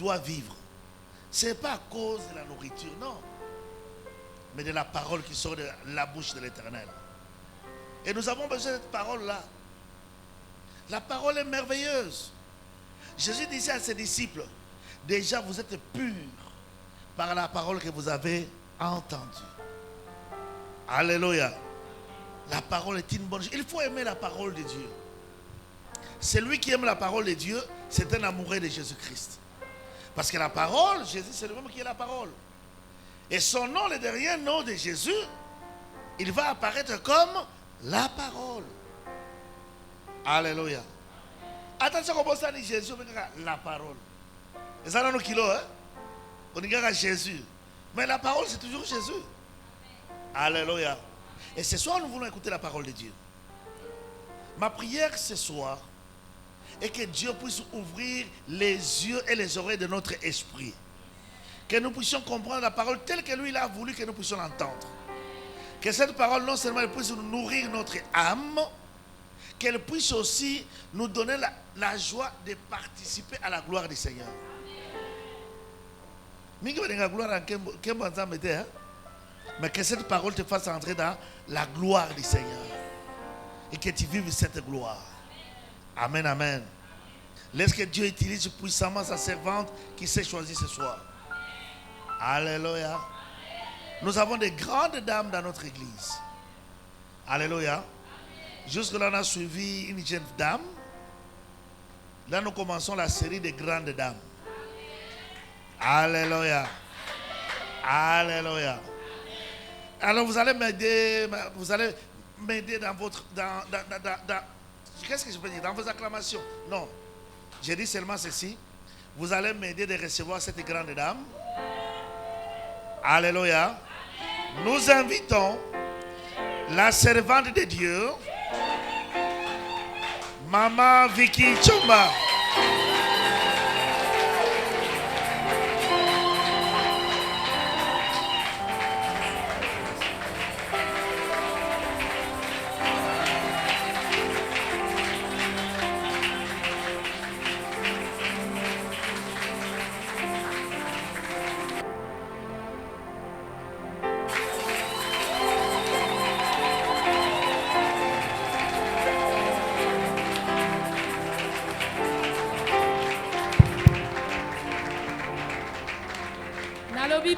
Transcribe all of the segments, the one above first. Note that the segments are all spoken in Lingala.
doit vivre, ce n'est pas à cause de la nourriture, non, mais de la parole qui sort de la bouche de l'Éternel. Et nous avons besoin de cette parole-là. La parole est merveilleuse. Jésus disait à ses disciples, déjà vous êtes purs par la parole que vous avez entendue. Alléluia. La parole est une bonne chose. Il faut aimer la parole de Dieu. Celui qui aime la parole de Dieu, c'est un amoureux de Jésus-Christ. Parce que la parole, Jésus, c'est le même qui est la parole. Et son nom, le dernier nom de Jésus, il va apparaître comme la parole. Alléluia. Attention, comment ça dit Jésus, la parole. Et ça, dans nos kilos, hein? On dit Jésus. Mais la parole, c'est toujours Jésus. Alléluia. Et ce soir, nous voulons écouter la parole de Dieu. Ma prière ce soir est que Dieu puisse ouvrir les yeux et les oreilles de notre esprit. Que nous puissions comprendre la parole telle que lui il a voulu que nous puissions l'entendre. Que cette parole non seulement elle puisse nous nourrir notre âme, qu'elle puisse aussi nous donner la joie de participer à la gloire du Seigneur. Mais que cette parole te fasse entrer dans la gloire du Seigneur. Et que tu vives cette gloire. Amen, amen. Laisse que Dieu utilise puissamment sa servante qui s'est choisie ce soir. Alléluia. Nous avons des grandes dames dans notre église. Alléluia. Jusque-là, on a suivi une jeune dame. Là, nous commençons la série des grandes dames. Alléluia. Alléluia. Alors, vous allez m'aider dans votre... qu'est-ce que je peux dire? Dans vos acclamations. Non. J'ai dit seulement ceci. Vous allez m'aider de recevoir cette grande dame. Alléluia. Nous invitons la servante de Dieu, Maman Vicky Chomba.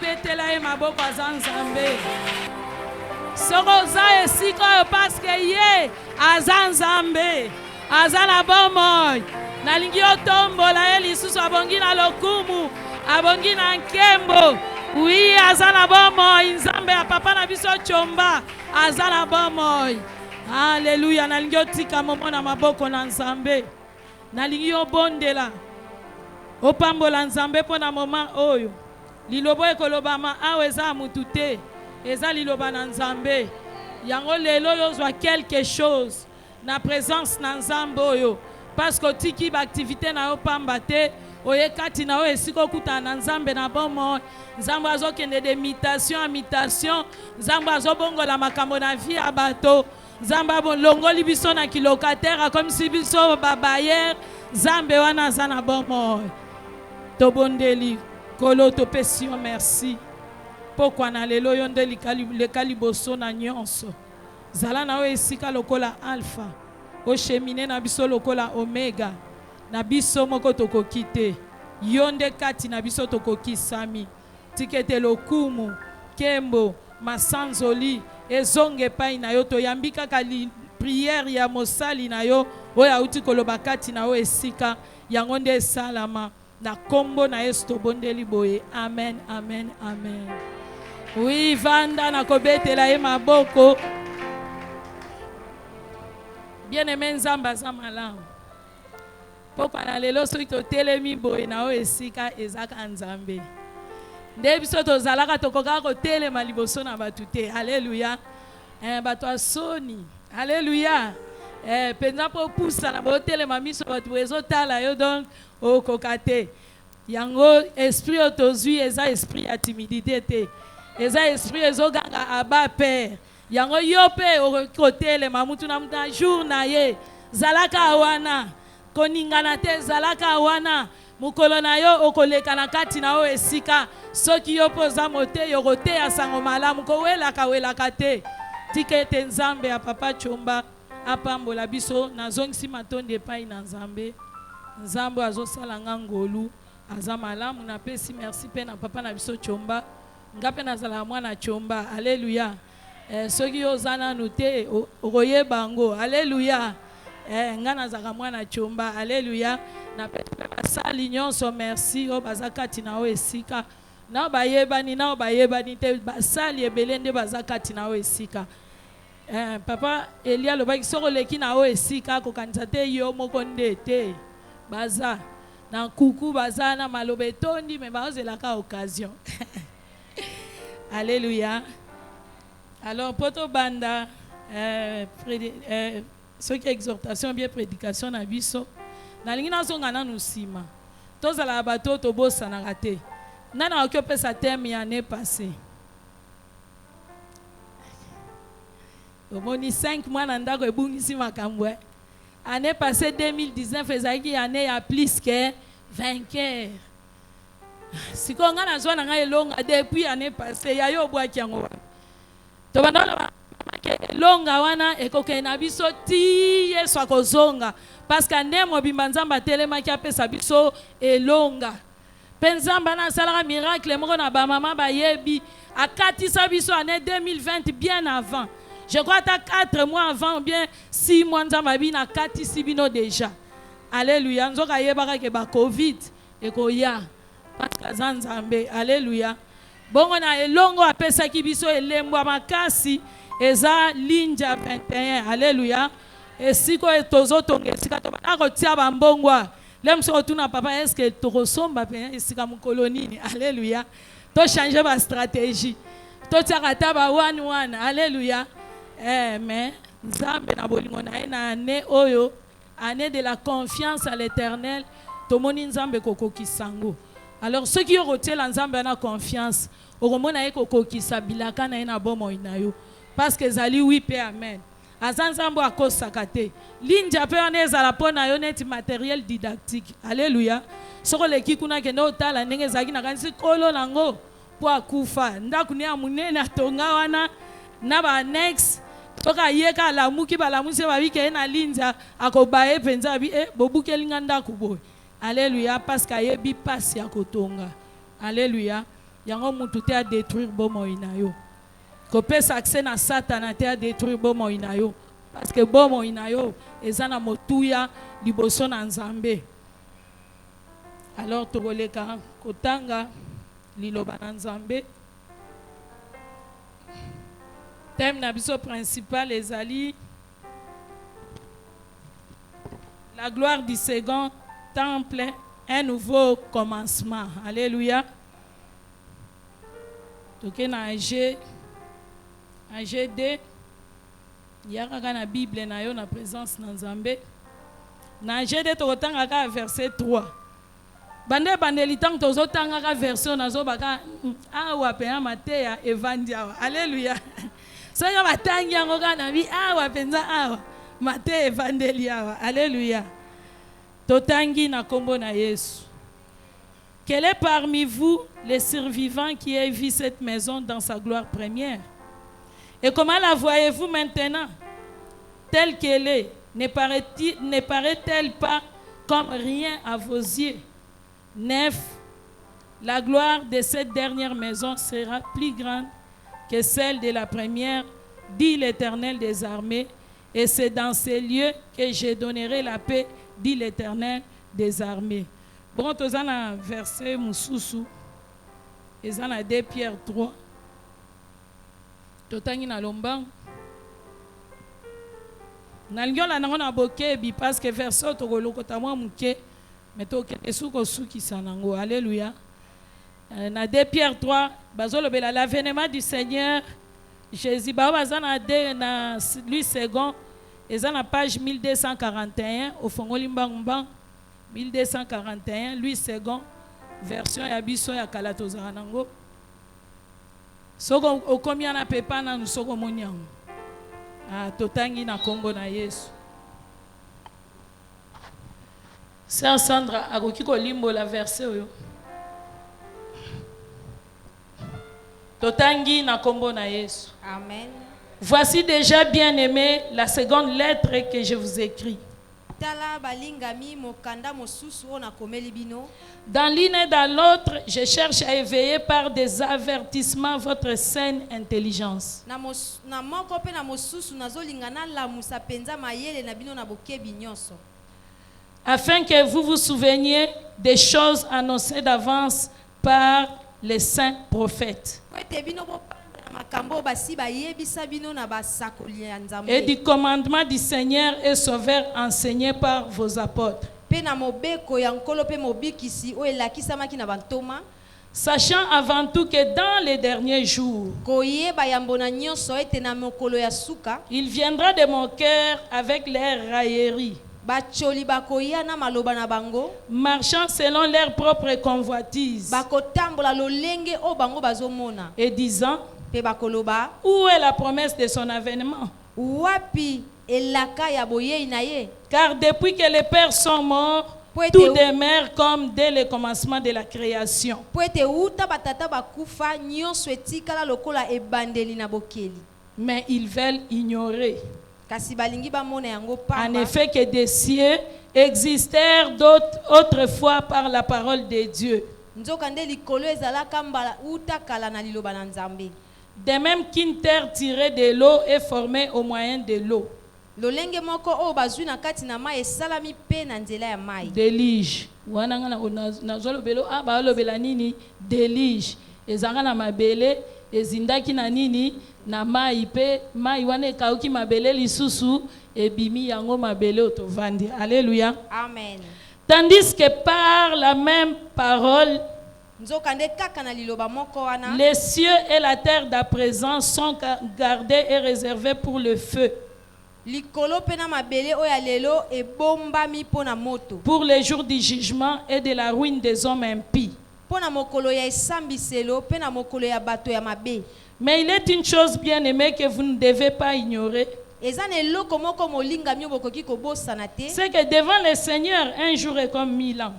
Betela e maboko azanzambe. Soko za esiko parce que ye azanzambe. Azana bomoy. Nalingi otombola ye lisusu abongi na lokumu, abongi na nkembo. Oui, azana bomoy, nzambe ya papa na biso chomba. Azana bomoy. Alléluia, nalingi otika momo na maboko na nzambe. Nalingi obondela. Opambola nzambe pona moma oyo. Lilobo ekolobama aweza mutute eza liloba na nzambe yango lelo yozwa quelque chose na présence na nzambe oyo parce que tiki ba activité na yo pamba te oyekati na yo esiko kuta na nzambe na bomo nzambe azokende de imitation nzambe azobongola makambo na vie ya bato nzambe longoli biso na kilocataire comme si biso babayer nzambe wana aza na bomo tobondeli Kolo to pession merci. Pourquoi na lelo yonde likali boso na nyonso. Zala na o esika lokola alpha. O cheminer na biso lokola omega. Na biso moko tokokite. Yonde kati na biso tokokisami. Tikete lokumu, kembo, masanzoli, ezonge pai na yo to yambika kali prière ya mosali na yo. Oya uti koloba kati na o esika yangonde salama. Na kombo na esto bondeli boye. Amen, amen, amen. Oui, vanda na kobetela ye maboko. Bien-aimé nzamba za malamu. Pokwa na lelo soki totelemi boye na o esika ezaka nzambe. Nde biso tozalaka tokokaka kotelema liboso na batu te. Alléluia. Bato asoni. Alléluia. Penza po pusa na botelema miso batu ezotala yo donc okokate. Yango esprit otozui eza esprit ya timidité te. Eza esprit ezoganga aba père. Yango yo pe okotelema mutu na jour na ye. Zalaka wana koningana te zalaka wana mukolo na yo okoleka na kati na o esika soki yo poza mote yo rote ya sango malamu ko welaka te tika ete nzambe ya papa Chomba apambola biso nazongisi matonde epai na nzambe nzambe azosala nga ngolu aza malamu napesi merci pe na papa na biso Chomba nga pe nazala mwana Chomba alleluya soki yo oza nanu te okoyeba yango alleluya nga nazala mwana Chomba alleluya napesi pe basali nyonso merci oyo baza kati na o esika na bayebani te basali ebele nde baza kati na o esika papa Elia lobaki soko leki na o esika kokanisa te yo moko nde te baza na kuku baza na maloba etondi me baozelaka occasion alléluia. Alors poto banda ce qui est exhortation bien prédication na biso nalingi nazonga nanu nsima tozala bato tobosanaka te nana okopesa thème ya année passée omoni 5 mois na ndako ebungisi makambo année passée 2019 ezalaki année ya plus que vainqueur siko nga nazwa na ngai elonga depuis année passée ya yo obwaki yango tobanda elonga wana ekokende na biso ti Yesu akozonga parce que nde mobimba nzambe atelemaki apesa biso elonga mpe nzambe anasalaka miracle moko na bamama bayebi akatisa biso année 2020 bien avant. Je crois que 4 mois avant ou bien 6 mois, nous avons katisi bino déjà. Alléluia. Nous avons yebaka ke ba Covid et koya parce que Nzambe. Alléluia. Bon on a elongo apesa ki biso elembo makasi eza linja 21. Alléluia. Et siko etozo tonge sika to ba ko tia ba mbongwa. Lem so tuna papa est-ce que to kosomba pe sika mu kolonini. Alléluia. To changer ba stratégie. To tia kata ba one. Alléluia. Mais Nzambe na bolingo na ena année oyo année de la confiance à l'Éternel tomoni Nzambe kokoki sango. Alors ceux qui ont retiré Nzambe na confiance okomona ye kokoki sabilaka na ena bomo inayo parce que zali oui pe amen. Azanzambo akosaka te linja pe wana ezala pona yo neti matériel didactique. Alléluia. Soko leki kuna kende otala ndenge ezaki na kanisi kolo nango po akufa ndaku ne amunene atonga wana na ba next toka yeka la muki bala musi babike na linza akobaye penza bi bobukeli nganda kuboy. Alléluia parce que yebi passe ya kotonga. Alléluia. Yango mutu te a détruire bomo inayo. Ko pesa accès na satana te a détruire bomo inayo parce que bomo inayo ezana motuya liboso na Nzambe. Alors toboleka kotanga liloba na Nzambe. Thème nabiso principal ezali la gloire du second temple, un nouveau commencement. Alléluia. Toke na AGD yaka na Bible na yo na présence na Nzambe. Na AGD tokotanga ka verset 3. Bandeli tang tozotanga ka version nazo baka awa pe amateya evandia. Alléluia. Soya batangi yango kana bi awa penza awa mate evangeli awa. Alléluia. Totangi na kombo na Yesu. Quel est parmi vous les survivants qui aient vu cette maison dans sa gloire première? Et comment la voyez-vous maintenant? Telle qu'elle est, ne paraît-elle pas comme rien à vos yeux? 9. La gloire de cette dernière maison sera plus grande que celle de la première, dit l'Éternel des armées, et c'est dans ces lieux que je donnerai la paix, dit l'Éternel des armées. Bon, tu as un verset Moussousou, et tu as 2 Pierre 3. Tu as un lomban. Nalgyo la nango na bokebi parce que verset to goloko ta mwa muke mais to ke esuko suki sanango. Alléluia. Na 2 Pierre 3 bazolo bela l'avènement du Seigneur Jésus ba bazana de na lui second eza na page 1241 au fongoli mbangumba 1241 lui second version ya biso ya kalatoza nango soko okomia na pepa na soko monyango. Totangi na kombo na Yesu. Sœur Sandra, akoki kolimbo la verset oyo. Totangi na kombo na Yesu. Amen. Voici déjà, bien-aimé, la seconde lettre que je vous écris. Tala balingami mokanda mosusu ona komeli bino. Dans l'une et dans l'autre, je cherche à éveiller par des avertissements votre saine intelligence. Na moko pe na mosusu nazolingana la musa penza mayele na bino na bokebi nyonso. Afin que vous vous souveniez des choses annoncées d'avance par les saints prophètes. Et du commandement du Seigneur et Sauveur enseigné par vos apôtres. Sachant avant tout que dans les derniers jours, il viendra de mon cœur avec leurs railleries, marchant selon leur propre convoitise, et disant, où est la promesse de son avènement? Car depuis que les pères sont morts, tout demeure comme dès le commencement de la création. Mais ils veulent ignorer en effet que des cieux existèrent autrefois par la parole de Dieu. De même qu'une terre tirée de l'eau est formée au moyen de l'eau. Délige. Délige. Ezanga na mabele, ezindaki na nini, na mai pe, mai wane kauki mabele lisusu, ebimi yango mabele otovandi. Alléluia. Amen. Tandis que par la même parole, les cieux et la terre d'à présent sont gardés et réservés pour le feu, pour les jours du jugement et de la ruine des hommes impies. Mais il est une chose bien aimée que vous ne devez pas ignorer. C'est que devant le Seigneur, un jour est comme 1000 ans.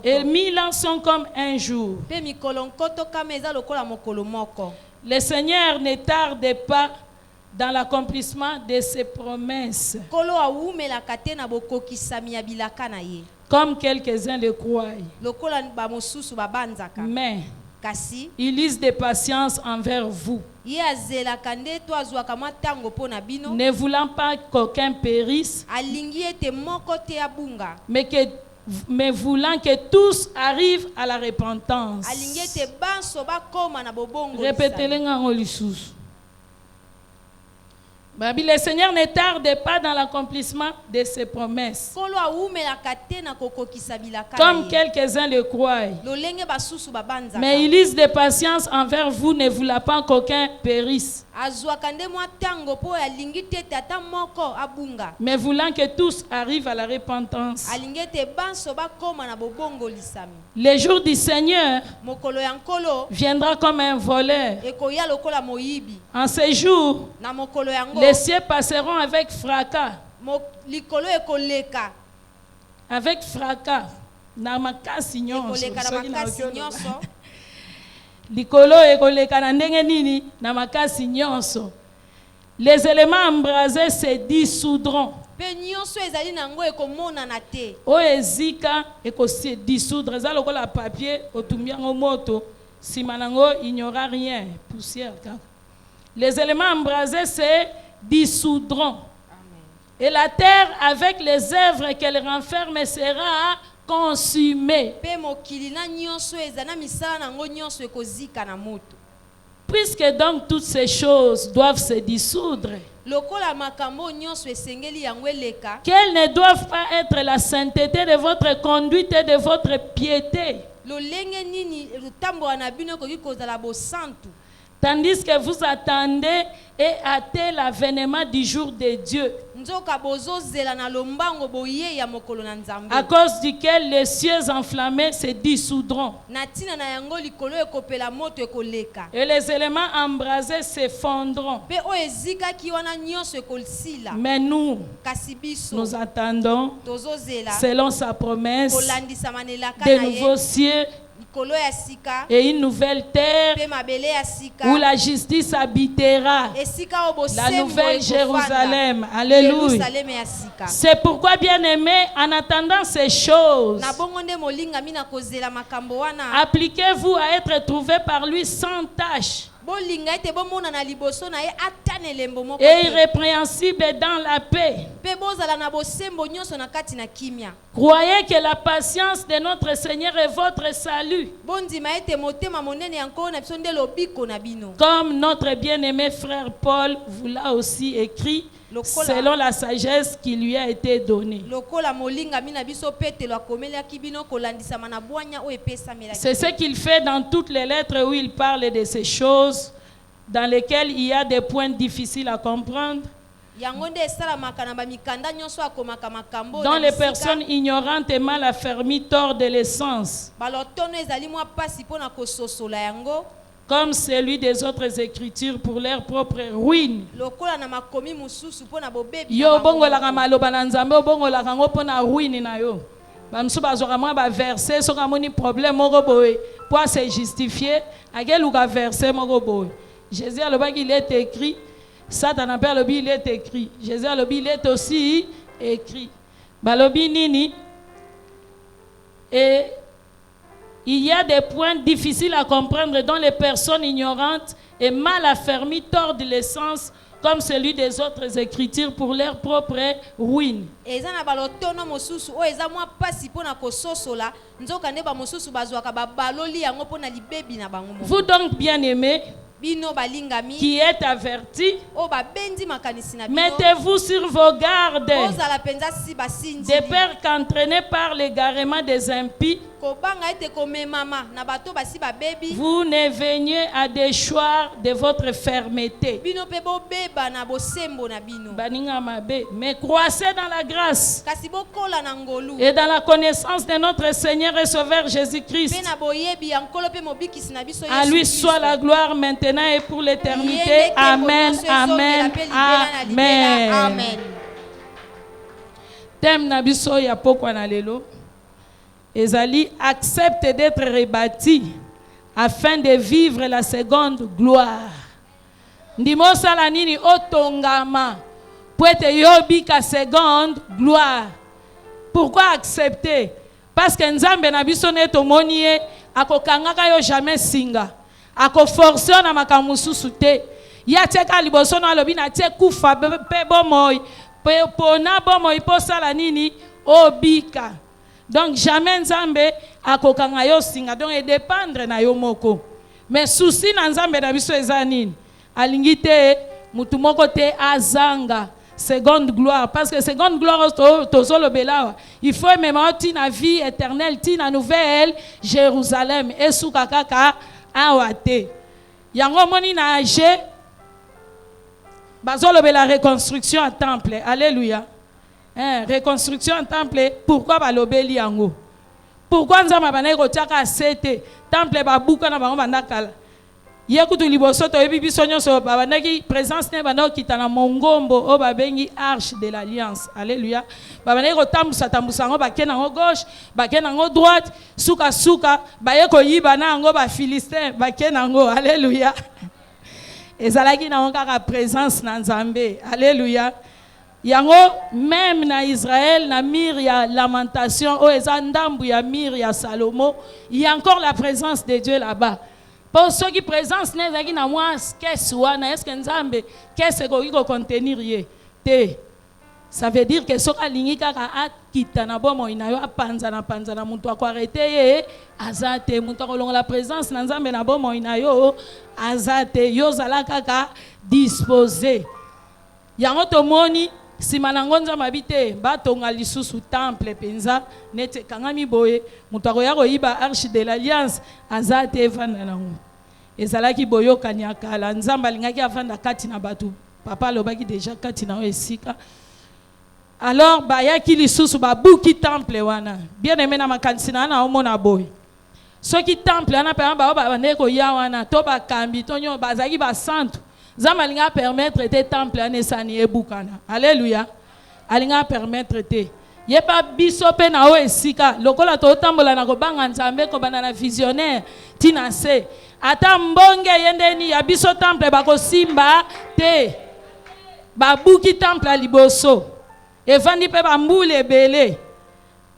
Et 1000 ans sont comme un jour. Le Seigneur ne tarde pas dans l'accomplissement de ses promesses, comme quelques-uns le croient. Mais il use de patience envers vous, ne voulant pas qu'aucun périsse, mais voulant que tous arrivent à la repentance. Répétez-le en lisusu. Le Seigneur ne tarde pas dans l'accomplissement de ses promesses, comme quelques-uns le croient. Mais il use de patience envers vous, ne voulant pas qu'aucun périsse, mais voulant que tous arrivent à la repentance. Le jour du Seigneur viendra comme un voleur. En ce jour, les cieux passeront avec fracas. Avec fracas. Les éléments embrasés se dissoudront. O ezika eko se dissoudre. Ça le papier otumbiango moto. Simanango il n'y aura rien. Poussière. Les éléments embrasés se dissoudront. Amen. Et la terre avec les œuvres qu'elle renferme sera consumée. Puisque donc toutes ces choses doivent se dissoudre, qu'elles ne doivent pas être la sainteté de votre conduite et de votre piété. Tandis que vous attendez et hâtez l'avènement du jour de Dieu, nzoka bozozela na lombango boye ya mokolo na Nzambe, à cause duquel les cieux enflammés se dissoudront na tina na yango likolo ekopela moto ekoleka, et les éléments embrasés s'effondront. pe o ezikaki wana nyonso ekosila. Mais nous, Kasi biso nous attendons, tozozela selon sa promesse, kolandisama na elaka de na nouveaux ye, cieux likolo ya sika et une nouvelle terre pe mabele ya sika, où la justice habitera, esika o la bosembo nouvelle ekofanda. Jérusalem. Alléluia. Yerusalem ya sika. C'est pourquoi, bien-aimés, en attendant ces choses, Na bongo nde molinga mina kozela makambo wana, appliquez-vous à être trouvés par lui sans tache bolinga ete bomona na liboso na ye ata na elembo moko et te. irrépréhensible dans la paix. Pe bozala na bosembo nyonso na kati na kimia. Croyez que la patience de notre Seigneur est votre salut, Bondima ete motema monene ya nkolo na biso nde lobiko na bino. comme notre bien-aimé frère Paul vous l'a aussi écrit, selon la sagesse qui lui a été donnée. Lokola molinga mina biso petelo akomelaki bino kolandisama na bwanya o epesamela. C'est ce qu'il fait dans toutes les lettres où il parle de ces choses dans lesquelles il y a des points difficiles à comprendre, Yango nde esalamaka na bamikanda nyonso akomaka makambo dont na les bisika. personnes ignorantes et mal affermies tordent de l'essence, Balotono ezali mwa pasi mpona kososola yango, comme celui des autres écritures pour leur propre ruine. lokola na makomi mususu mpona bobebi na Yo bango bongolaka moko. maloba na Nzambe obongolaka ngo mpona ruine na yo. Bamsu bazwaka mwa baverse soki amoni problème moko boye po ase justifie akeluka verse moko boye. Jésus alobaki il est écrit, Satan mpe alobi il est écrit, Jésus alobi il est aussi écrit. Balobi nini? Et il y a des points difficiles à comprendre dont les personnes ignorantes et mal affermies tordent l'essence, comme celui des autres écritures pour leur propre ruine. Eza na balotono mosusu o eza mwa pasi mpona kososola, nzoka nde bamosusu bazwaka babaloli yango mpona libebi na bango moko. Vous donc, bien-aimés, Bino balingami qui êtes avertis, o babendi makanisi na bino, mettez-vous sur vos gardes, ozala penza si basindi de peur qu'entraînés par l'égarement des impies, kobanga ete komemama na bato basi babebi, vous ne veniez à déchoir de votre fermeté. bino pe bobeba na bosembo na bino, Baninga mabe, mais croissez dans la grâce kasi bokola na ngolu et dans la connaissance de notre Seigneur et Sauveur Jésus-Christ. pe na boyebi ya nkolo pe mobikisi na biso À lui soit la gloire maintenant et pour l'éternité. Amen, amen, amen. Amen. Thème na biso ya pokwa na lelo ezali accepte d'être rebâti afin de vivre la seconde gloire. Ndimo sala nini otongama pour être yobika seconde gloire. Pourquoi accepter? Parce que Nzambe na biso ne tomoni ye akokangaka yo jamais singa. Ako force na makambo susu te. Ya teka liboso na lobi na tie kufa pe bomoy pe pona bomoy po sala nini obika. Donc jamais Nzambe akokanga yo singa, donc e dépendre na yo moko. Mais souci na Nzambe na biso eza nini? Alingi te mutu moko te azanga seconde gloire, parce que seconde gloire tozolobela il faut même tina vie éternelle, tina nouvelle Jérusalem esuka kaka awate. Yango moni na age bazolobela reconstruction à temple. Alléluia. Reconstruction en temple, pourquoi balobeli yango? Pourquoi nzamba bana kotiaka sete temple babuka na bango bandakala? Yekutu liboso to yebi biso nyonso babandaki présence ne banda okita na mongombo o babengi arche de l'alliance. Alléluia. Babandaki kotambusa tambusa ngo bakena ngo gauche, bakena ngo droite, suka suka baye koyiba na ngo ba Philistin bakena ngo. Alléluia. Ezalaki na kaka présence na Nzambe. Alléluia. Yango même na Israël na mire ya lamentation o ezandambu ya mire ya Salomo, il y a encore la présence de Dieu là-bas. Pour ceux qui présence nezaki na moi qu'est-ce wana est-ce que Nzambe qu'est-ce ko contenir ye te. Ça veut dire que soka lingi kaka akita na bomo inayo apanza na muntu akwarete ye azate muntu akolonga la présence na Nzambe na bomo inayo azate yo zala kaka disposé. Yango tomoni sima na ngonza mabite batonga lisusu temple penza nete kangami boye mutu akoya koyiba arche de l'alliance azate evanda nango. ezalaki boyokani ya kala nzambe alingaki avanda kati na bato papa alobaki déjà kati na esika alors bayaki lisusu babuki temple wana bien aimé na makanisi na omona boy soki temple wana pe ba bande ko ya wana to bakambi to nyo bazaki ba santu nzambe alinga permettre te temple wana esani ebukana alléluia alinga permettre te yeba biso pe na o esika lokola to tambola na kobanga nzambe ko bana na visionnaire tina se ata mbonge yendeni ya biso temple bakosimba te babuki temple a liboso evandi pe bambule ebele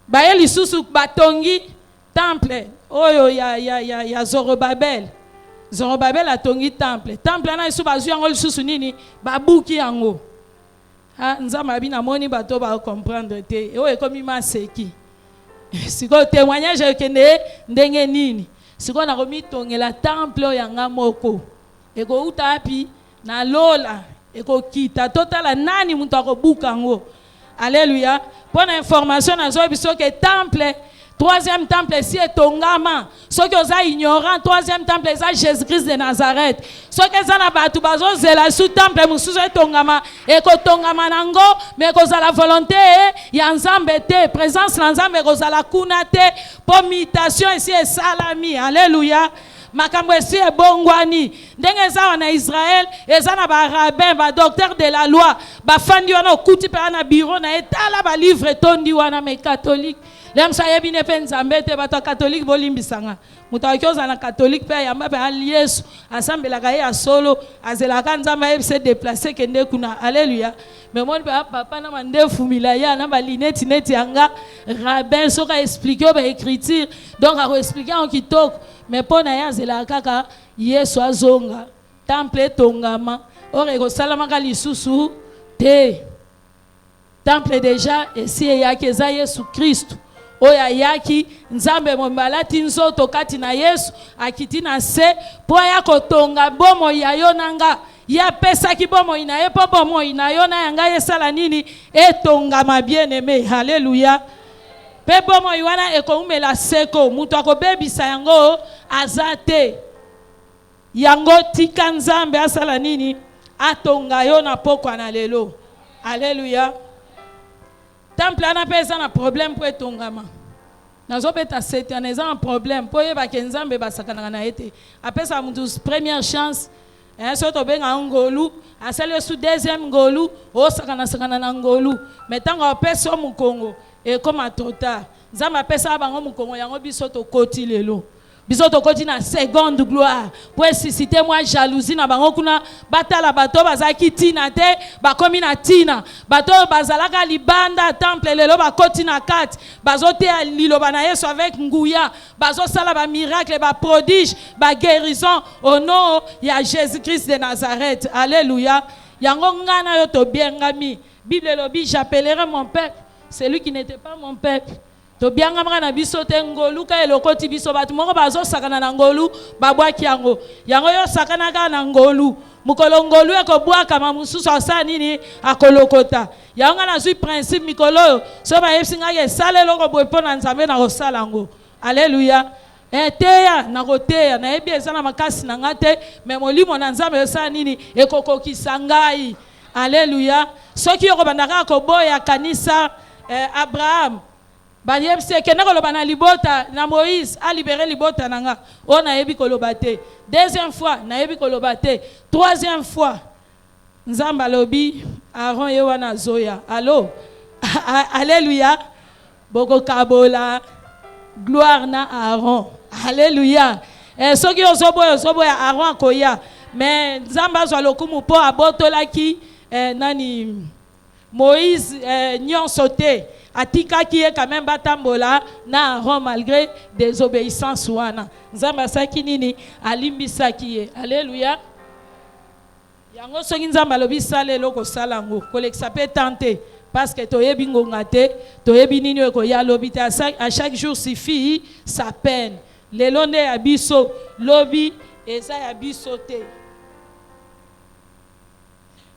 baye lisusu batongi temple oyo ya Zorobabel atongi temple ana isu bazwi yango lisusu nini babuki yango nzambe abina moni bato ba comprendre te oyo ekomi maseki siko témoignage ekende ndenge nini siko na komitongela temple oyo yanga moko ekouta api na lola ekokita totala nani mutu akobuka yango alléluia pour information nazo biso ke temple troisième temple si etongama soki oza ignorant troisième temple eza Jésus-Christ de Nazareth soki eza na bato bazozela su temple mosusu etongama ekotongama nango mais ekozala volonté ya nzambe te présence na nzambe ekozala kuna te po mutation esi esalami alléluia makambo esi ebongwani ndenge eza wana Israël eza na barabin badocteur de la loi bafandi wana okuti mpe na bureau na etala balivre etondi wana me catholique lemsa yebine pe nzambe te bato catholique bolimbisanga mutu akioza na catholique pe yamba pe Yesu asambelaka ye ya solo azelaka nzambe ayebise déplacer kende kuna alléluia mais mon papa na mandefu milaya na balineti neti yanga rabbin soka expliquer ba écriture donc a expliquer en kitoko mais pona ya zelaka kaka Yesu azonga temple tongama ore ko salamaka lisusu te temple déjà esi eyaki eza Yesu Kristo oya yaki nzambe mombalati nzoto kati na Yesu akiti na se po ya kotonga bomo ya yonanga ya pesa ki bomo ina ye po bomo ina yona yanga yesala nini etongama bien aimé alléluia pe bomo wana ekoumela seko mutu akobebisa yango azate yango tika nzambe asala nini atonga yo na pokwa na lelo alléluia temple ana pesa na problème pour etongama nazo beta setana eza un problème po yeba ke nzambe basakana na ete apesa mutu première chance so to benga ngolu asale su deuxième ngolu o sakana na ngolu metango apesa mu Congo e comme trop tard nzambe apesa bango mu Congo yango biso to koti lelo biso to koti na seconde gloire pour susciter moi jalousie na bango kuna batala bato bazaki tina te bakomi na tina bato bazalaka libanda temple lelo bakoti na kati bazote liloba na Yesu avec nguya bazosala ba miracle ba prodige ba guérison au nom ya Jésus-Christ de Nazareth alléluia yango ngana yo to biengami Bible lobi j'appellerai mon peuple celui qui n'était pas mon peuple to bianga mwana biso te ngolu ka elokoti biso batu moko bazo sakana na ngolu babwaki yango yo sakana ka na ngolu mukolo ngolu ekobwaka mamususu asa nini akolokota yango na zui principe mikolo so ba yesinga ye sale loko boepo na nzambe na kosala ngo alléluia eteya na koteya na yebi eza na makasi na ngate me molimo na nzambe esa nini ekokokisa ngai alléluia soki yoko bandaka koboya kanisa Abraham bayebise kende koloba na libota na Moïse a libéré libota nanga o na yebi koloba te deuxième fois na yebi koloba te troisième fois nzamba lobi Aaron ye wana zoya allo alléluia boko kabola gloire na Aaron alléluia soki ozoboya Aaron koya mais nzamba zwa lokumu po abotolaki nani Moïse nyonso te atikaki ye quand même batambola na Aaron malgré désobéissance wana nzamba asaki nini alimbisaki ye alléluia yango soki nzamba lobi sala eloko sala ngo kolekisa pe tante parce que toyebi ngonga te toyebi nini ekoya lobi te à chaque jour suffit sa peine lelo nde ya biso lobi eza ya biso te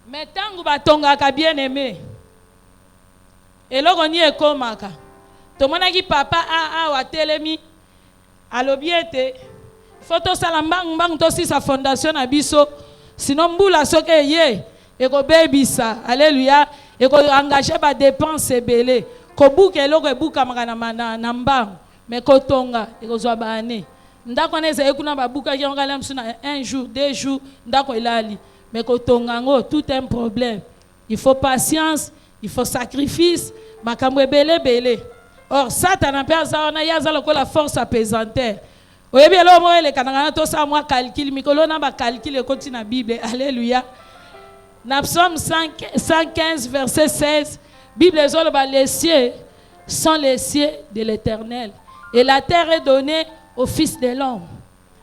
mais tangu batongaka bien aimé eloko ni ekomaka tomonaki papa a watelemi alobi ete Photo salambang bang to si sa fondation na biso. Sinon mbula soke ye eko bebisa. Alléluia. Eko engagé ba dépense belé. Ko buke loko buka makana na mbang. Mais ko tonga eko zwa ba ane. Ndako neza ekuna ba buka ki ngala msuna un jour, 2 jours, ndako ilali. Mais ko tonga ngo tout un problème. Il faut patience, il faut sacrifice, makamwe belé. Or Satan a perdu na yaza la force apesanteur. Oyebi elo mo ele kananga to sa moi calcul mikolo na ba calcul continue na Bible. Alléluia. Na Psaume 115 verset 16, Bible zolo ba les cieux sont les cieux de l'Éternel et la terre est donnée au fils de l'homme.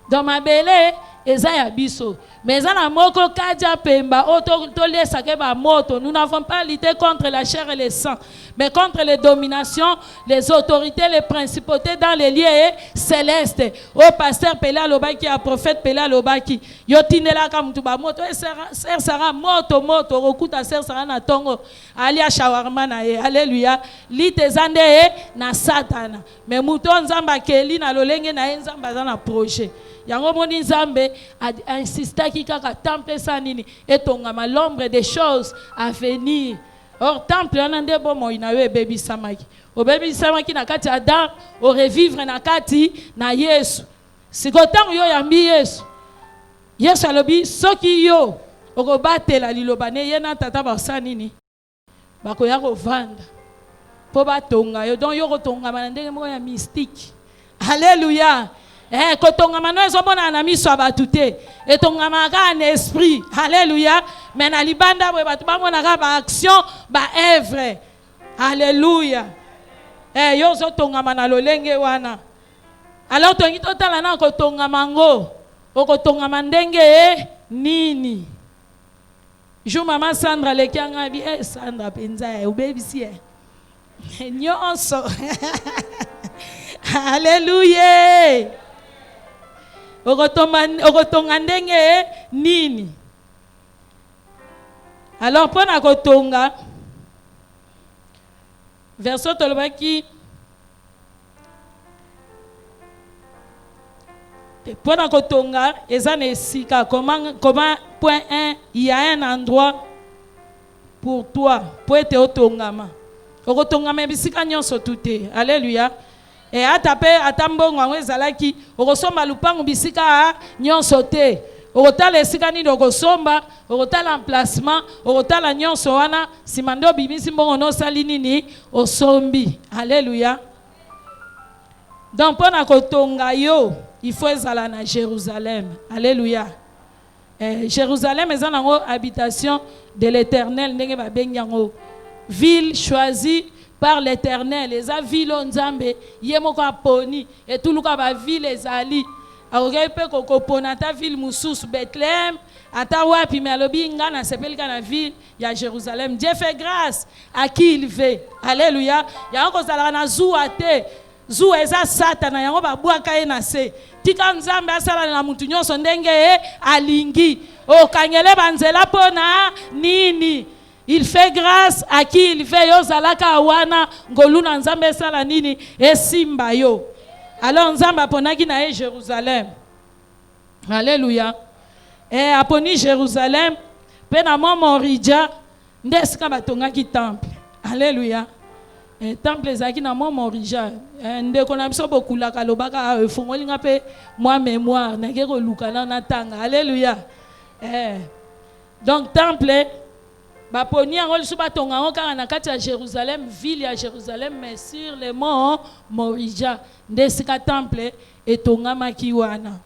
Dans ma belé ezaya biso. Mais en moko kadia pemba to lesa ke ba moto. Nous n'avons pas lutté contre la chair et le sang, mais contre les dominations, les autorités, les principautés dans les lieux célestes. Au pasteur Pela Lobaki, à prophète Pela Lobaki, yotinela ka mutu ba moto ser sara moto rokuta ser sara na tongo alia shawarma na ye. Alléluia. Lite zande na satana. Mais muto nzamba keli na lolenge na nzamba za na projet. Yango moni Nzambe a insisté kaka temple sanini etongama l'ombre des choses à venir. Or temple anande bomo inawe baby samaki. O baby samaki na kati Adam o revivre na kati na Yesu. Sikotango yo yambi Yesu. Yesu alobi soki yo okobatela liloba ne yena tata basanini. Bakoya ko vanda. Po batonga yo donc yo kotonga ndenge moko ya mystique. Alléluia. Kotongama no ezomona na miso abatute etongama ka en esprit. Alléluia. Mais na libanda bwe batu bamona ka ba action ba œuvre. Alléluia. Yo zo tongama na lolenge wana. Alors tongi totala na kotongama ngo okotongama ndenge nini. Jo mama Sandra lekianga bi Sandra penza obebisi nyonso. Alléluia. Okotonga ndenge nini. Alors pour na kotonga verset tolobaki pour na kotonga ezana esika comment point 1 il y a un endroit pour toi pour être otongama. Okotongama bisika nyonso tuté. Alléluia. Et atambongo ngwe zalaki okosomba lupangu bisika nyonso te okotala esika nini okosomba okotala emplacement okotala nyonso wana simando bimisi mbongo no sali nini osombi. Alléluia. Donc pona kotonga yo il faut ezala na Jérusalem. Alléluia. Jérusalem est une habitation de l'Éternel ndenge ba bengango ville choisie par l'Éternel. Les villes Nzambe yemoko aponi et tout luka ba ville ezali akokepe kokopona ta ville mususu Bethléem ata wapi mais alobi ngana sepelika na ville ya Jérusalem. Dieu fait grâce à qui il veut. Alléluia. Yango kozala na zuwa te zu eza satana yango babwaka ye na se tika Nzambe asala na mutu nyonso ndenge alingi okangele banzela pona nini. Il fait grâce à qui il veut. Yo zalaka wana ngoluna Nzambe sala nini esimba yo. Alors Nzambe aponaki na Jérusalem. Alléluia. Et aponi Jérusalem pe na Morija ndesika batongaki temple. Alléluia. Et temple ezaki na Morija. Ndeko na biso bokulaka lobaka efongolinga pe moi mémoire na keko lukana na tanga. Alléluia. Donc temple baponi yango lisu batonga ngo kaka na kati ya Jérusalem, ville ya Jérusalem, mais sur le mont Morija ndesika temple etongamaki wana.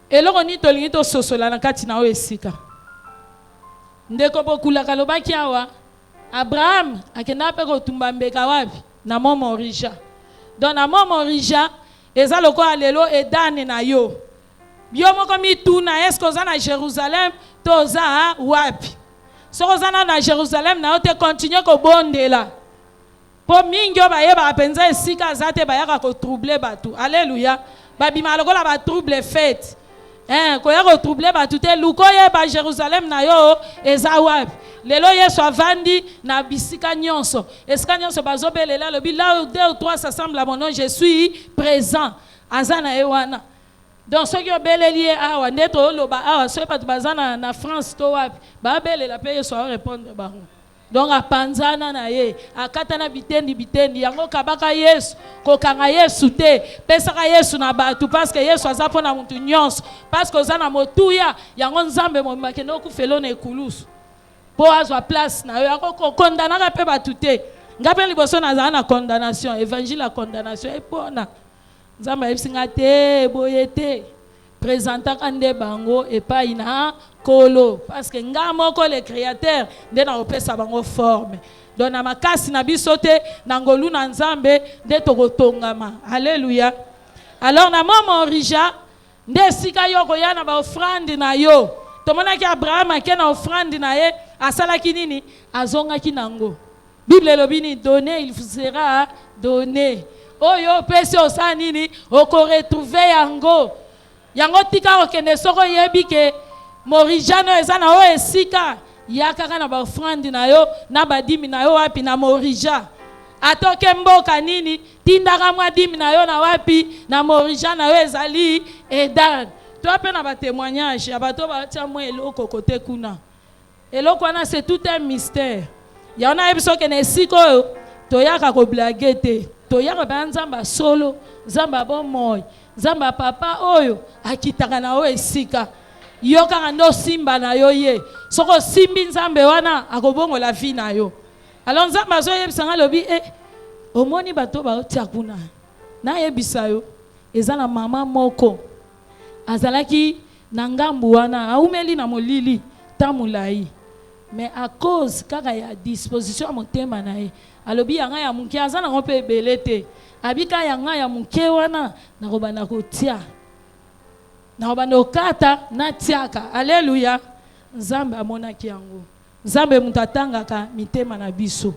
Eloko ni tolingi to sosola na kati na o esika ndeko bokulaka lobaki awa Abraham akenda pe kotumba mbeka wapi na mont Morija. Donc na mont Morija eza lokola lelo edane na yo bio moko mituna est-ce que na Jérusalem toza wapi soko zana na Jérusalem na ote continue ko bondela po mingi bayeba penza esika zate bayaka ko troubler batu. Alléluia. Babima lokola ba trouble fête ko ya ko troubler batu te lukoye ba Jérusalem na yo eza wapi lelo Yesu avandi na bisika nyonso esika nyonso bazobelela lobi là où 2 ou 3 s'assemblent à mon nom je suis présent. azana ewana. Donc ceux qui ont belé awa neto loba awa ceux pas bazana na France to wapi ba bele la paye so répondre bango. Donc a panzana na ye akatana bitendi yango kabaka Yesu kokanga Yesu te pesaka Yesu na batu parce que Yesu azapo na mutu nyonso parce que ozana motuya yango nzambe mo makeno ku felo na ekulusu po azwa place na yo yango kondana ka pe batu te ngape liboso na zana condamnation évangile la condamnation e pona nzambe ebisinga te boyete présentaka nde bango epai na kolo parce que nga moko le créateur nde na opesa bango forme donc na makasi na biso te na ngolu na nzambe nde tokotongama. Alléluia. Alors na mama orija nde esika yo koya na baofrande na yo tomonaki Abraham ake na offrande na ye asalaki nini azongaki nango. Bible elobi ni donner il vous sera donné. Oyo pesi osala nini okoretrouve yango yango tika okende soko yebi ke morijano eza na o esika yakaka na baofrande na yo na badimi na yo wapi na morija atoke mboka nini tindaka mwa dimi na yo na wapi na morija na yo ezali edan to ape na batémoignage ya bato batia mwa eloko kote kuna eloko wana c'est tout un mystère ya ona yebiso ke na esika oyo toyaka koblage te toyaka ba nzamba solo nzamba bomoi nzamba papa oyo akitaka na o esika yo kaka ndo simba na yo ye soko simbi nzambe wana akobongola vie na yo. Alors nzamba azo yebisanga lobi omoni bato baotia kuna na yebisa yo eza na mama moko azalaki na ngambu wana aumeli na molili tamulai mais à cause kaka ya disposition ya motema na ye alobi yanga ya muke aza nango mpe ebele te abika yanga ya muke wana nakobanda kotia nakobanda okata natiaka. Alléluia. Nzambe amonaki yango nzambe mutu atangaka mitema na biso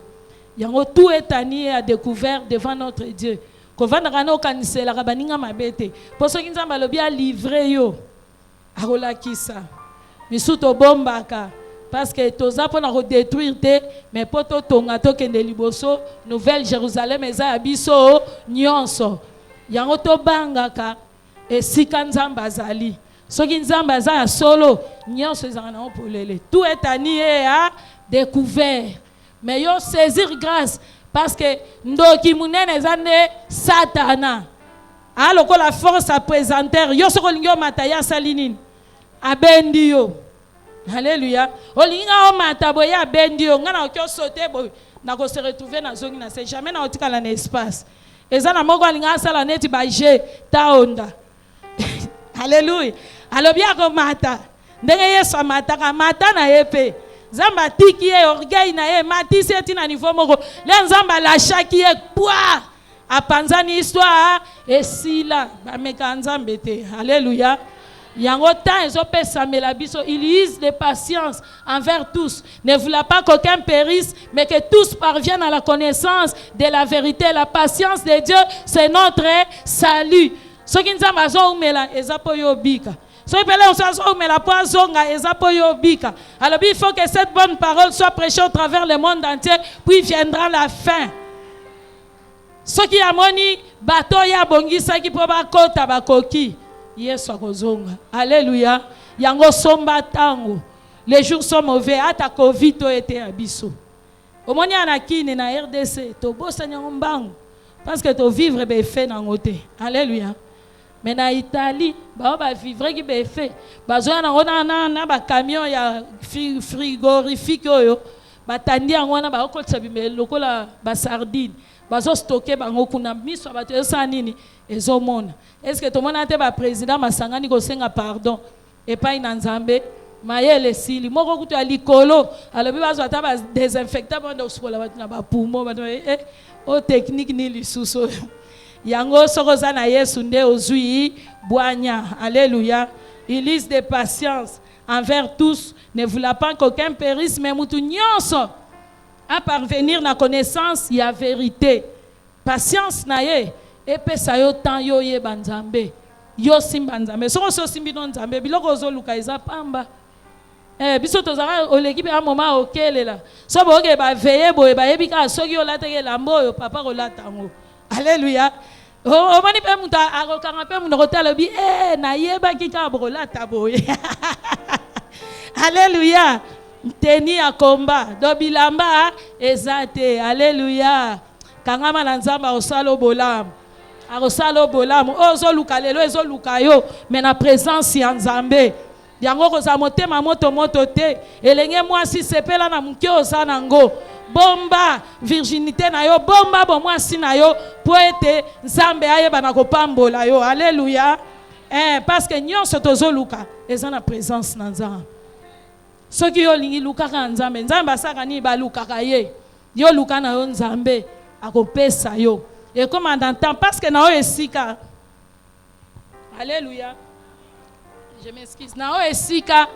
yango tout etani a découvert devant notre Dieu kovandaka na okaniselaka baninga mabe te mpo soki nzambe alobi alivre yo akolakisa misu tobombaka parce que toza mpona kodétruire te mais mpo totonga tokende liboso nouvelle Jérusalem eza ya biso nyonso yango tobangaka esika nzambe azali soki nzambe aza ya solo nyonso ezaka nango polele tout etani ye a découvert mais yo saisir grâce parce que ndoki munene eza nde satana alokola force apresenter yo soko olingi omata ye asali nini abendi yo. Alléluia. Olinga o mata boye abendi yo ngana okyo sauter boye na ko se retrouver na zongi na c'est jamais na otika na espace eza na moko alinga sala neti ba je taonda. Alléluia. Alobia ko mata ndenge Yesu amata mata na yepe nzamba tiki ye orgueil na ye matisi eti na niveau moko le nzamba lâchaki ye poa apanzani histoire esila bameka nzambe te. Alléluia. Yango temps ezopesa melabiso il use de patience envers tous ne voulant pas qu'aucun périsse mais que tous parviennent à la connaissance de la vérité. La patience de Dieu c'est notre salut. Soki nzamba azomela ezapo yobika soki pele azomela po azonga ezapo yobika. Alors il faut que cette bonne parole soit prêchée au travers le monde entier puis viendra la fin. Soki amoni bato ya bongisaki po bakota bakoki Yesu akozonga. Alléluia. Yango somba tango. Les jours sont mauvais. Ata Covid to ete abiso. Omoni anakini na RDC to bosa nyambango parce que to vivre be fait na ngote. Alléluia. Mais na Italie ba vivre ki be fait. Bazo na ona na ba camion ya frigorifique oyo. Batandi yango na ba okotsa bimelo lokola ba sardine. Bazo stocker bango kuna miso bato esa nini ezomona. Est-ce que tout le monde a été président Masangani kosenga pardon et pas in Nzambe mayele sili moko kutu ya likolo alobi bazo ata ba désinfectant bando sokola batu na ba poumon batu o technique ni lisuso yango soko za na Yesu nde ozui boanya. Alléluia. Il use de patience envers tous ne voulant pas qu'aucun périsse mais mutu nyonso à parvenir na connaissance ya vérité. Patience na ye epesa yo temps yo ye banzambe yo simba nzambe soko so simbi no nzambe biloko ozoluka eza pamba biso tozaka oleki a moment okelela so boke ba veiller boye ba yebika soki olateke lambo yo papa kolata ngo. Alléluia. omoni mpe moto akokanga mpe monoko te alobi nayebaki kaka bokolata boye. Alléluia. Teni ya komba do bilamba eza te. Alléluia. Kangama na nzambe akosala bolamu. Akosala bolamu. Ozoluka lelo ezoluka yo mais na présence ya nzambe. Yango koza motema moto te. Elenge mwasi sepela na muke oza nango. Bomba virginité na yo, bomba bomwasi na yo po ete nzambe ayeba na kopambola yo. Alléluia. Parce que nyonso tozoluka eza na présence na nzambe. Soki yo lingi lukaka nzambe, nzambe asaka ni balukaka ye. Yo luka na yo nzambe akopesa yo. Et comme en temps parce que na yo esika. Alléluia. Je m'excuse. Na yo esika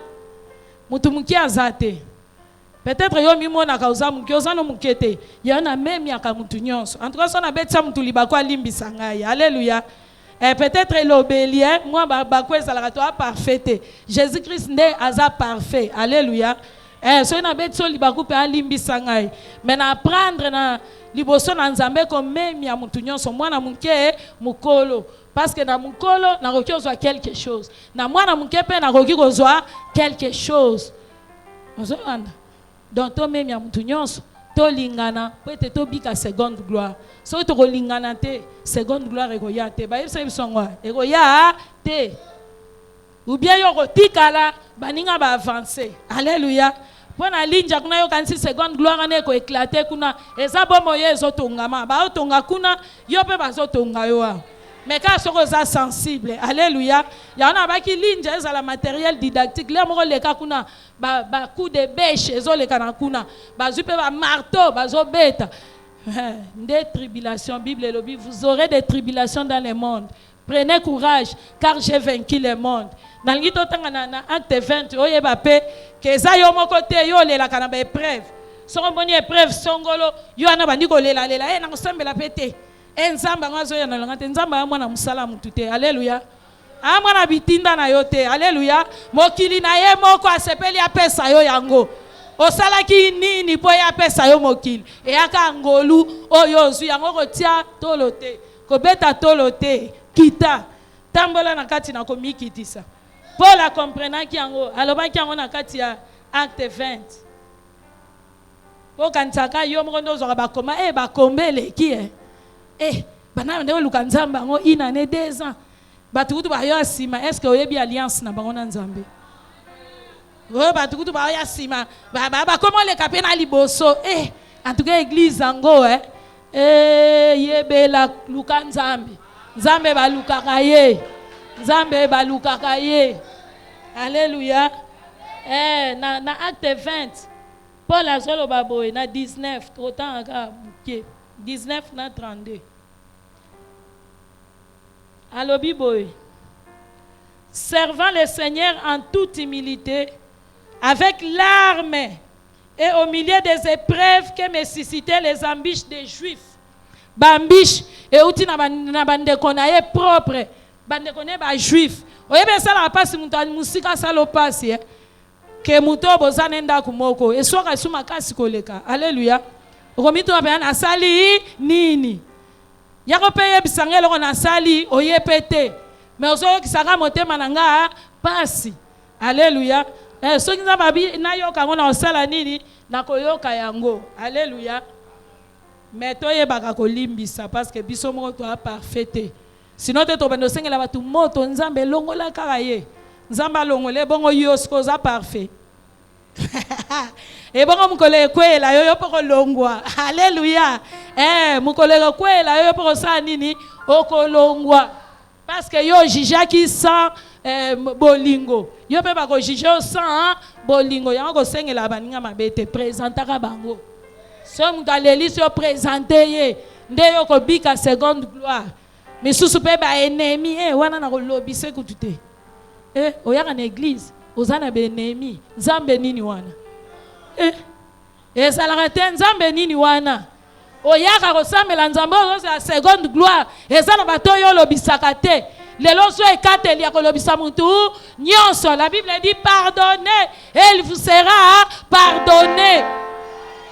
mutu muki azate. Peut-être yo mimona kauza muki ozano mukete. Ya na même ya ka mutu nyonso. En tout cas, so na betsa mutu libako alimbisa ngai. Alléluia. Et peut-être l'obélien, moi, bakweza la toi parfait. Jésus-Christ n'est pas parfait. Alléluia. So na betso libaku pe alimbisa ngai. Mais na apprendre na liboso na nzambe comme même ya mutu nyonso mwana muke mukolo. Parce que na mukolo na roki ozwa quelque chose. Na mwana muke pe na roki kozwa quelque chose. Ozolanda. Donc to même ya mutu nyonso to lingana peut-être to bika seconde gloire. So to lingana te seconde gloire ekoya te. Ba yebisa bisongwa ekoya te. Ou bien yo kotikala baninga ba avancer. Alléluia. Pona linja kuna yo kanisi seconde gloire na ko éclater kuna eza bomo ye ezotongama ba otonga kuna yo pe bazotonga yo. Mais quand soko za sensible, alléluia. Ya na ba ki linja eza la matériel didactique. Le moko leka kuna ba coup de bêche ezoleka na kuna. Ba zupe ba marteau bazobeta. Des tribulations, Bible lobi, vous aurez des tribulations dans le monde. Prenez courage, car j'ai vaincu le monde. Dans le na acte 20, oye bape, que za yo moko te yo lela kana ba épreuve. Son boni épreuve songolo, yo ana bandi ko lela na kosambela pete. Nzamba ngazo ya na ngate nzamba ya mwana musala mutu te. Alléluia. Amwana bitinda na yo te. Alléluia. Mokili na ye moko asepeli apesa yo yango. Osalaki nini po ya pesa yo mokili eyaka ngolu oyo zu yango kotia tolote kobeta tolote kita tambola na kati na komikitisa Paul a comprenaki yango alobaki yango na kati ya acte 20 po kansaka yo moko ndozo bakoma bakombele ki bana nde luka nzamba ngo inane 2 ans batukutu ba yo asima est-ce que oyebi alliance na bango na nzambe batukutu ba ya sima ba comment le kapena liboso en tout cas église ango yebela luka nzambe nzambe balukaka ye nzambe balukaka ye. Alléluia. Na acte 20 Paul azolo baboy na 19 autant aka buke 19 na 32 alobi boy servant le Seigneur en toute humilité avec larmes et au milieu des épreuves que me suscitaient les embûches des Juifs. Bambiche et outi na bande konaye propre, bande konaye ba Juif. Oyebe sala pasi muto musika salo pasi ke muto bozana nda kumoko e soka suma kasi koleka. Alléluia. Romito abana sali nini? Yako peye bisangelo ko na sali oyepete. Mais ozo kisaka motema nanga pasi. Alléluia. Soki nza babi na yoka ngona osala nini na koyoka yango. Alléluia. Mais toi yebaka kolimbisa parce que biso moko to a parfaité. Sinon te to bando sengela batu moto nzambe longola kaka ye. Nzamba longole bongo yosko za parfait. Et bongo mukole kwela yo poko longwa. Alléluia. Mukole kwela yo poko sa nini okolongwa. Parce que yo jijaki sans bolingo. Yo pe ba ko jijo sans bolingo. Yango ko sengela baninga mabete présentaka bango. Somme galeli se présenter ye. Nde yo ko bika seconde gloire. Mais sous pe ba ennemi wana na ko lobise kutute. Oyaka na église, ozana be ennemi. Nzambe nini wana? Ezalaka te nzambe nini wana? Oyaka ko sambela nzambe ozo la seconde gloire. Ezana bato yo lobisaka te. Lelo so ekateli ya ko lobisa mutu nyonso. La Bible dit pardonnez et il vous sera pardonné.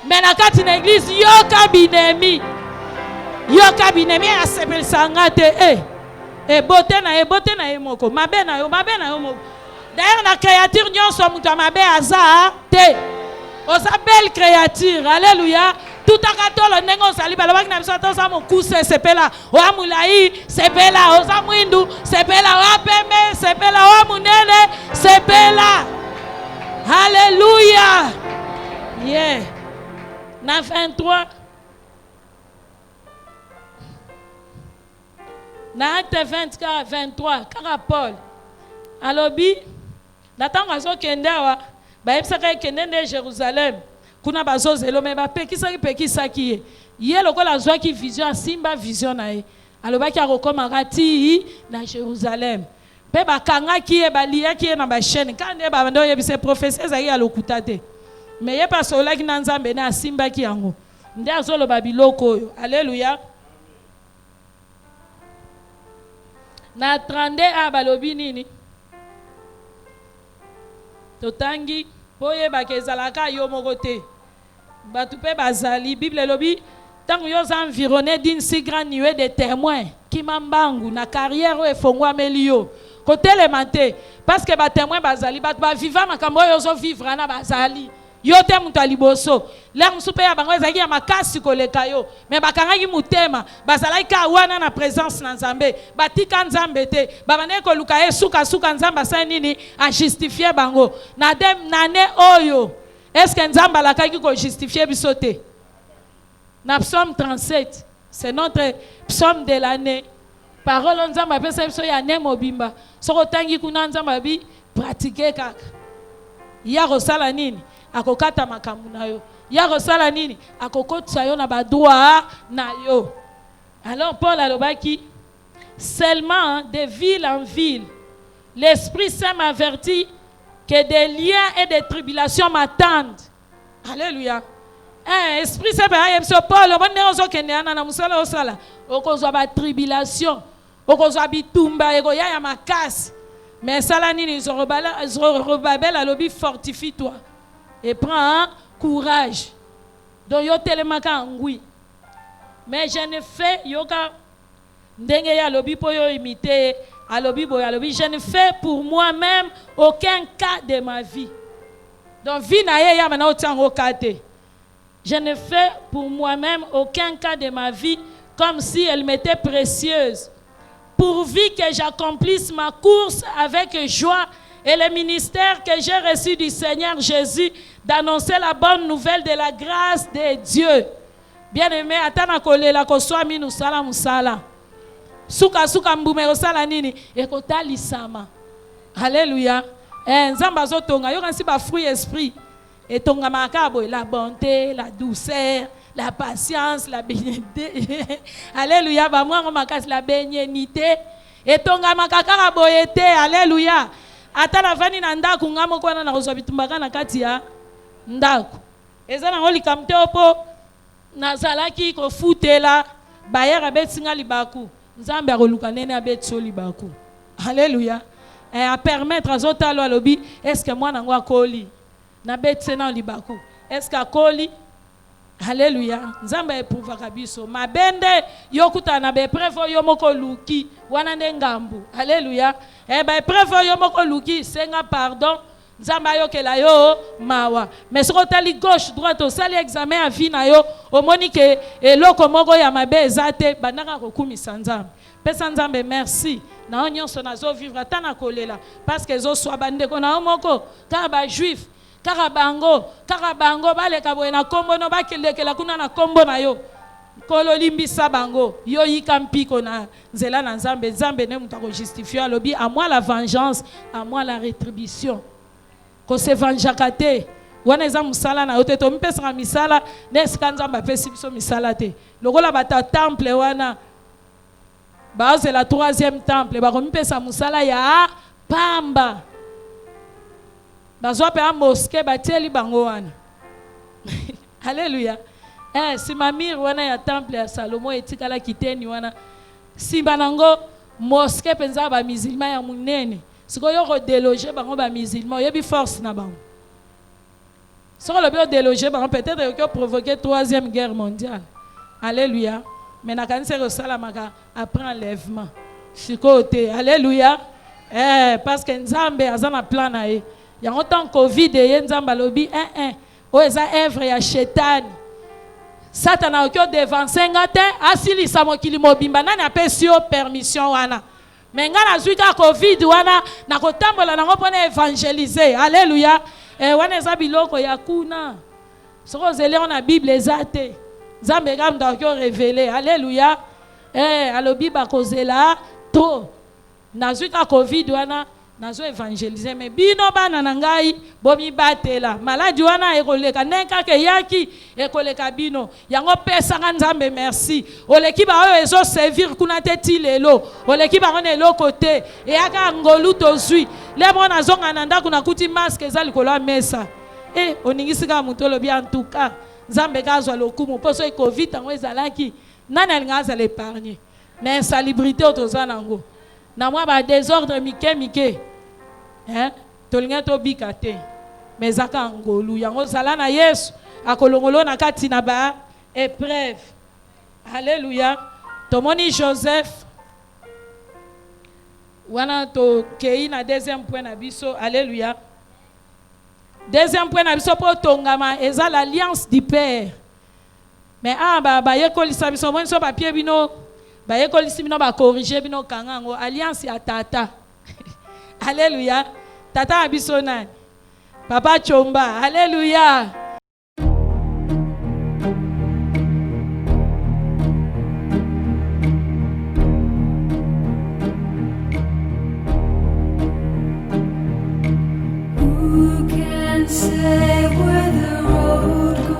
Mais la carte in église yoka binemi. Yo kabinemi a sepel sangate bote na moko mabe na yo moko. D'ailleurs na créature nyonso mutu mabe aza te. Osa belle créature. Alléluia. Tout à katolo nengo sali balobaki na biso tosa mokuse sepela wa mulai sepela osa mwindu sepela wa pembe sepela wa munene sepela. Alléluia. Yeah. Na 23 na acte 24 23 kaka Paul alobi natango azokende awa bayebisaka kende nde Jérusalem kuna bazozelo me bapekisaki ye lokola azwaki vision asimba vision na ye alobaki akokomaka ti na Jérusalem mpe bakangaki ye baliaki ye na bachaîne kande babanda oyebisa profesi ezalaki ya lokuta te me ye pasolaki na Nzambe ne asimbaki yango nde azoloba biloko oyo. Alléluia. Na 32 balobi nini totangi boye bakezalaka yo moko te batu pe bazali Bible lobi tango yo environné d'une si grande nuée de témoins qui mambangu na carrière o efongwameli yo kotelema te parce que ba témoins bazali batu ba vivant makambo yo zo vivre na bazali yo te mutu aliboso l'air musupe ya bango ezaki ya makasi koleka yo me bakangaki mutema bazalaki ka wana na présence na Nzambe batika Nzambe te babane koluka ye suka Nzambe asali nini a justifier bango na ne oyo est-ce que Nzambe alakaki ko justifier biso te na psaume 37 c'est notre psaume de l'année parole Nzambe apesa biso ya ne mobimba soko tangi kuna Nzambe bi pratiquer kaka ya kosala nini akokata makambo na yo ya kosala nini akokotisa yo na badroit na yo. Alors Paul alobaki seulement de ville en ville l'Esprit Saint m'avertit que des liens et des tribulations m'attendent. Alléluia. Esprit Saint m'avertit Paul obonne ozokende ana na musala osala okozwa ba tribulation okozwa bitumba ego ya makasi mais sala nini Zorobabel alobi fortifie-toi et prends courage. Donc yo telemaka ngui. Mais je ne fais yoka ndenge ya lobi po yo imiter alobi boy alobi je ne fais pour moi-même aucun cas de ma vie. Donc vie na ye ya mana otango kate. Je ne fais pour moi-même aucun cas de ma vie comme si elle m'était précieuse. Pourvu que j'accomplisse ma course avec joie et le ministère que j'ai reçu du Seigneur Jésus d'annoncer la bonne nouvelle de la grâce de Dieu. Bien-aimé, atana kolela ko swami nu sala musala. Suka mbumero sala nini ekotali sama. Alléluia. Nzamba azotonga yo kansi ba fruit esprit etonga makabo la bonté, la douceur, la patience, la bénédiction. Alléluia, ba mwa makasi la bénédiction etonga makakara boyete. Alléluia. Atala vani na ndaku ngamo kwa na kozwa bitumbaka na kati ya ndaku eza na likamte opo nazalaki kofutela bayera betinga libaku Nzambe akoluka nene abetso libaku. Alléluia. A permettre azotalo alobi est-ce que mwana ngo akoli na betsena libaku est-ce que akoli. Alléluia. Nzambe eprouvaka biso mabende yokuta na beprevo yo moko luki wana ndengambu. Alléluia. Ba prevo yo moko luki senga pardon Nzambe ayokela yo mawa mais soko tali gauche droite osali examen à vie na yo omoni ke eloko moko ya mabe ezate bandaka kokumisa Nzambe pesa Nzambe merci na nyonso nazo vivre atana kolela parce que zo swa bandeko na moko ka ba juif kaka bango baleka boye na kombo no bakelekela kuna na kombo na yo kolo limbisa bango yo yika mpiko na nzela na Nzambe. Nzambe ne muta ko justifier alobi à moi la vengeance à moi la rétribution ko se vengeaka te wana eza musala na yo te tompesaka misala nesika Nzambe apesi biso misala te lokola bata temple wana bazela troisième temple bakompesa musala ya pamba bazwa pe a mosquée batieli bango wana. Alléluia. Si mamir wana ya temple ya Salomo etikala kiteni wana simba nango mosquée penza ba musulman ya munene sikoyo ko déloger bango ba musulman yebi force na bango soko lo bio déloger bango peut-être yo provoquer troisième guerre mondiale. Alléluia. mais nakanisa kosalamaka après enlèvement sikote alléluia parce que nzambe aza na plan na ye yango tant covid ye nzambe alobi oyo eza œuvre ya shetani satana okyo devanse nga te asilisa mokili mobimba nani apesi yo permission wana mais nga nazwi ka covid wana nakotambola nango mpona évangéliser alléluia wana eza biloko ya kuna soko ozeli na bible eza te nzambe ka mutu akyo révélé alléluia alobi bakozela to nazwi ka covid wana nazo évangéliser mais bino bana na ngai bomibatela maladi wana ekoleka ndenge kaka eyaki ekoleka bino yango pesanga nzambe merci oleki ba oyo ezoservir kuna te ti lelo oleki bango na eloko te eyaka ngolu tozwi lebo nazonga na ndako nakuti masque eza likolo ya mesa oningisi kaka moto olobi en tout cas nzambe kazwa lokumu mpo so covid yango ezalaki nani alinga azala épargne na insalubrité oyo toza nango na mwa ba désordre mike tolinga tobika te mais ezaka ngolu yango zala na yesu akolongolo na kati na ba épreuve alléluia tomoni joseph wana tokei na deuxième point na biso alléluia deuxième point na biso mpo tongama eza l'alliance du père mais bayekolisa biso moni so bapie bino bayekolisi bino bakorrige bino kanga yango alliance ya tata alléluia tata ya biso nani papa chomba alléluia